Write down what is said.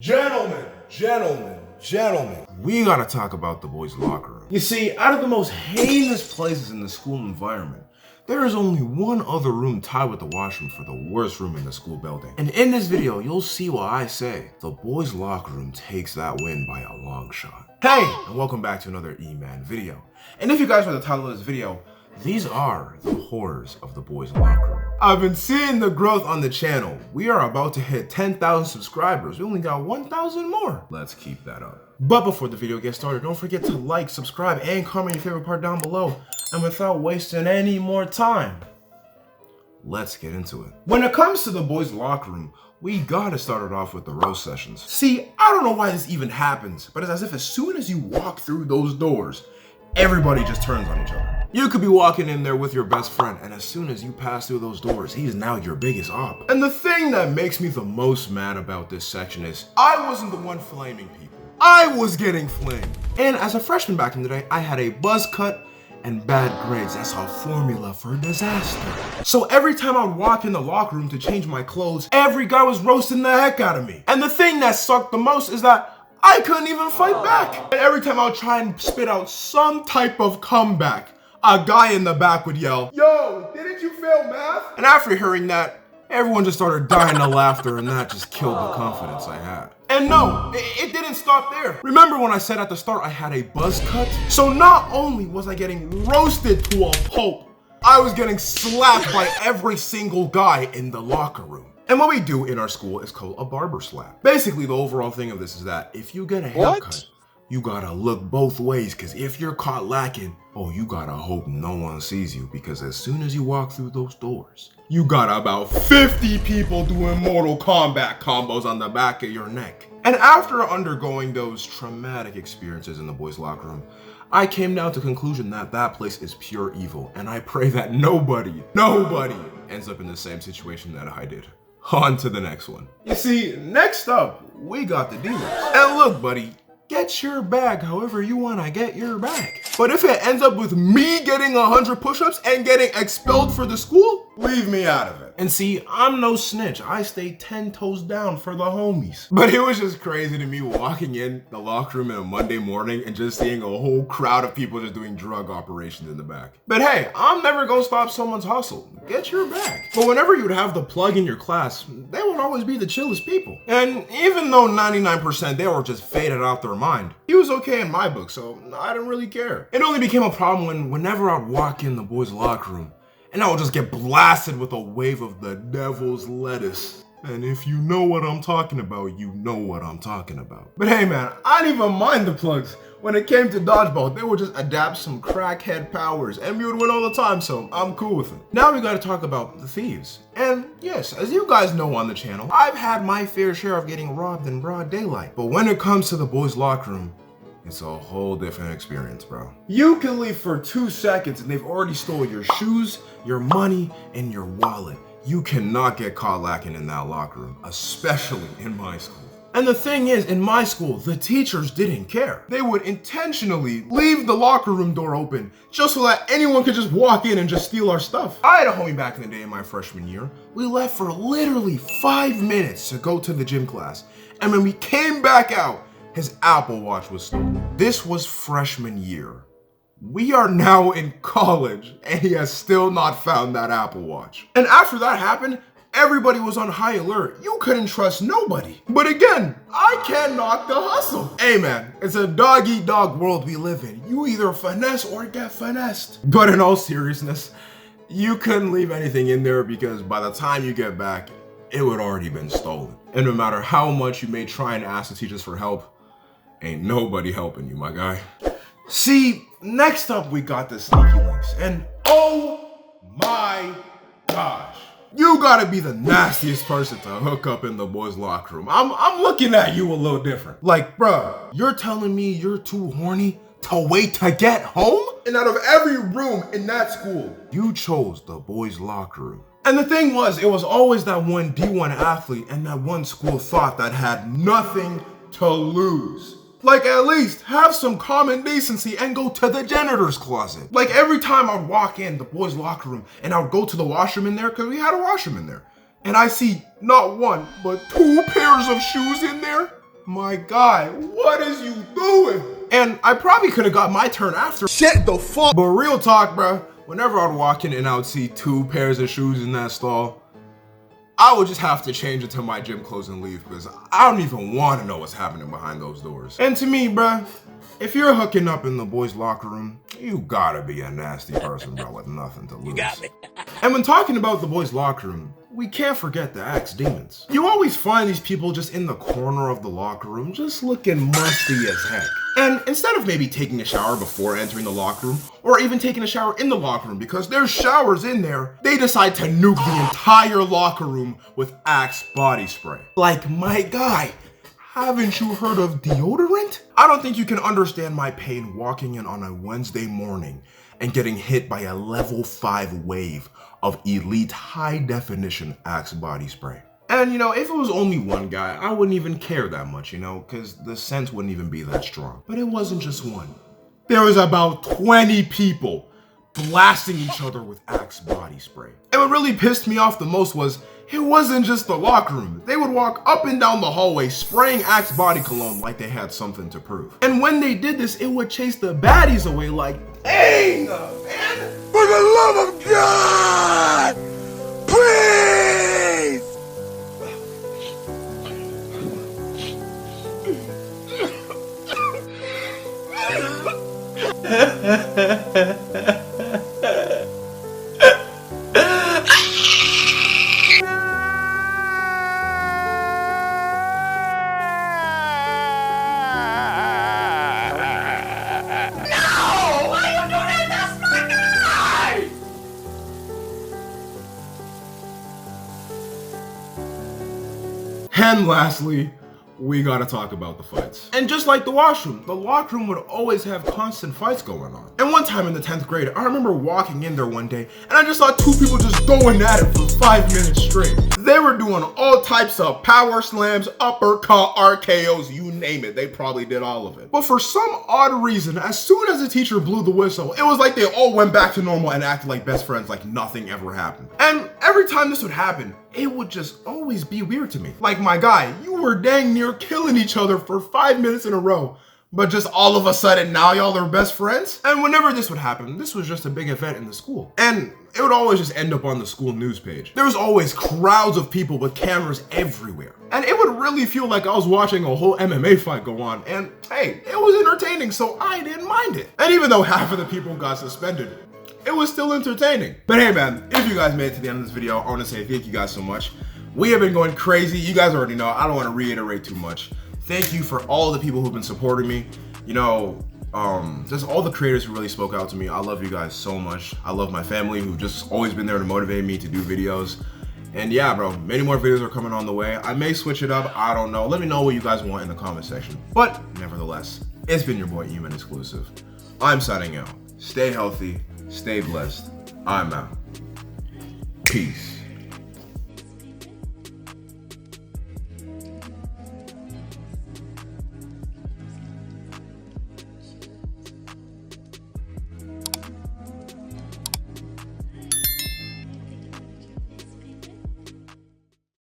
Gentlemen, we gotta talk about the boys' locker room. You see, out of the most heinous places in the school environment, there is only one other room tied with the washroom for the worst room in the school building. And in this video, you'll see why I say the boys' locker room takes that win by a long shot. Hey, and welcome back to another E-Man video. And if you guys read the title of this video, these are the horrors of the boys' locker room. I've been seeing the growth on the channel. We are about to hit 10,000 subscribers. We only got 1,000 more. Let's keep that up. But before the video gets started, don't forget to like, subscribe, and comment your favorite part down below. And without wasting any more time, let's get into it. When it comes to the boys' locker room, we gotta start it off with the roast sessions. See, I don't know why this even happens, but it's as if as soon as you walk through those doors, everybody just turns on each other. You could be walking in there with your best friend, and as soon as you pass through those doors, he is now your biggest op. And the thing that makes me the most mad about this section is, I wasn't the one flaming people. I was getting flamed. And as a freshman back in the day, I had a buzz cut and bad grades. That's our formula for disaster. So every time I would walk in the locker room to change my clothes, every guy was roasting the heck out of me. And the thing that sucked the most is that I couldn't even fight back. And every time I would try and spit out some type of comeback, a guy in the back would yell, "Yo, didn't you fail math?" And after hearing that, everyone just started dying of laughter, and that just killed the confidence I had. And no, it didn't stop there. Remember when I said at the start I had a buzz cut? So not only was I getting roasted to a pulp, I was getting slapped by every single guy in the locker room. And what we do in our school is called a barber slap. Basically, the overall thing of this is that if you get a haircut, you gotta look both ways, because if you're caught lacking, oh, you gotta hope no one sees you, because as soon as you walk through those doors, you got about 50 people doing Mortal Kombat combos on the back of your neck. And after undergoing those traumatic experiences in the boys' locker room, I came down to the conclusion that that place is pure evil, and I pray that nobody ends up in the same situation that I did. On to the next one. You see, next up, we got the dealers. And look, buddy, get your bag however you wanna get your bag. But if it ends up with me getting 100 push-ups and getting expelled for the school, leave me out of it. And see, I'm no snitch. I stay 10 toes down for the homies. But it was just crazy to me walking in the locker room on a Monday morning and just seeing a whole crowd of people just doing drug operations in the back. But hey, I'm never gonna stop someone's hustle. Get your bag. But whenever you'd have the plug in your class, they would always be the chillest people. And even though 99% they were just faded out their mind, he was okay in my book, so I didn't really care. It only became a problem whenever I'd walk in the boys' locker room, and I would just get blasted with a wave of the devil's lettuce. And if you know what I'm talking about, you know what I'm talking about. But hey man, I didn't even mind the plugs. When it came to dodgeball, they would just adapt some crackhead powers, and we would win all the time, so I'm cool with it. Now we gotta talk about the thieves. And yes, as you guys know on the channel, I've had my fair share of getting robbed in broad daylight. But when it comes to the boys' locker room, it's a whole different experience, bro. You can leave for 2 seconds and they've already stole your shoes, your money, and your wallet. You cannot get caught lacking in that locker room, especially in my school. And the thing is, in my school, the teachers didn't care. They would intentionally leave the locker room door open just so that anyone could just walk in and just steal our stuff. I had a homie back in the day in my freshman year. We left for literally 5 minutes to go to the gym class. And when we came back out, his Apple Watch was stolen. This was freshman year. We are now in college and he has still not found that Apple Watch. And after that happened, everybody was on high alert. You couldn't trust nobody. But again, I can't knock the hustle. Hey man, it's a dog-eat-dog world we live in. You either finesse or get finessed. But in all seriousness, you couldn't leave anything in there because by the time you get back, it would already been stolen. And no matter how much you may try and ask the teachers for help, ain't nobody helping you, my guy. See, next up we got the sneaky links, and oh my gosh, you gotta be the nastiest person to hook up in the boys' locker room. I'm looking at you a little different. Like, bruh, you're telling me you're too horny to wait to get home? And out of every room in that school, you chose the boys' locker room. And the thing was, it was always that one D1 athlete and that one school thought that had nothing to lose. Like, at least have some common decency and go to the janitor's closet. Like, every time I'd walk in the boys' locker room and I would go to the washroom in there, because we had a washroom in there, and I see not one, but 2 pairs of shoes in there, my guy, what is you doing? And I probably could have got my turn after. Shut the fuck. But real talk, bro, whenever I'd walk in and I would see 2 pairs of shoes in that stall, I would just have to change it to my gym clothes and leave because I don't even want to know what's happening behind those doors. And to me, bruh, if you're hooking up in the boys' locker room, you gotta be a nasty person, bro, with nothing to lose. You got me. And when talking about the boys' locker room, we can't forget the axe demons. You always find these people just in the corner of the locker room, just looking musty as heck. And instead of maybe taking a shower before entering the locker room, or even taking a shower in the locker room because there's showers in there, they decide to nuke the entire locker room with Axe body spray. Like, my guy, haven't you heard of deodorant? I don't think you can understand my pain walking in on a Wednesday morning and getting hit by a level 5 wave of elite high definition Axe body spray. And you know, if it was only one guy, I wouldn't even care that much, you know, because the scent wouldn't even be that strong. But it wasn't just one. There was about 20 people blasting each other with Axe body spray. And what really pissed me off the most was, it wasn't just the locker room. They would walk up and down the hallway spraying Axe body cologne like they had something to prove. And when they did this, it would chase the baddies away like, dang, man! For the love of God! Please! And lastly, we gotta talk about the fights. And just like the washroom, the locker room would always have constant fights going on. And one time in the 10th grade, I remember walking in there one day and I just saw 2 people just going at it for 5 minutes straight. They were doing all types of power slams, uppercut, RKOs, you name it. They probably did all of it. But for some odd reason, as soon as the teacher blew the whistle, it was like they all went back to normal and acted like best friends, like nothing ever happened. And every time this would happen, it would just always be weird to me. Like, my guy, you were dang near killing each other for 5 minutes in a row, but just all of a sudden now y'all are best friends? And whenever this would happen, this was just a big event in the school. And it would always just end up on the school news page. There was always crowds of people with cameras everywhere. And it would really feel like I was watching a whole MMA fight go on. And hey, it was entertaining, so I didn't mind it. And even though half of the people got suspended, it was still entertaining. But hey man, if you guys made it to the end of this video, I want to say thank you guys so much. We have been going crazy. You guys already know. I don't want to reiterate too much. Thank you for all the people who've been supporting me. You know, just all the creators who really spoke out to me. I love you guys so much. I love my family who've just always been there to motivate me to do videos. And yeah, bro, many more videos are coming on the way. I may switch it up. I don't know. Let me know what you guys want in the comment section. But nevertheless, it's been your boy Eman Exclusive. I'm signing out. Stay healthy. Stay blessed. I'm out. Peace.